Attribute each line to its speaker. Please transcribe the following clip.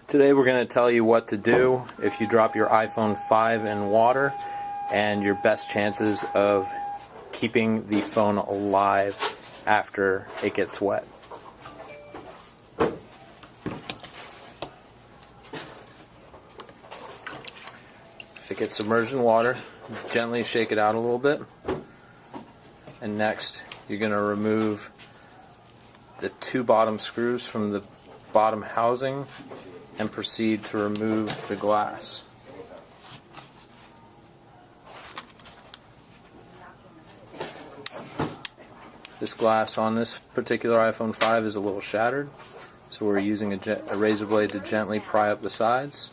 Speaker 1: Today we're going to tell you what to do if you drop your iPhone 5 in water and your best chances of keeping the phone alive after it gets wet. If it gets submerged in water, gently shake it out a little bit. And next, you're going to remove the two bottom screws from the bottom housing and proceed to remove the glass. This glass on this particular iPhone 5 is a little shattered, so we're using a razor blade to gently pry up the sides.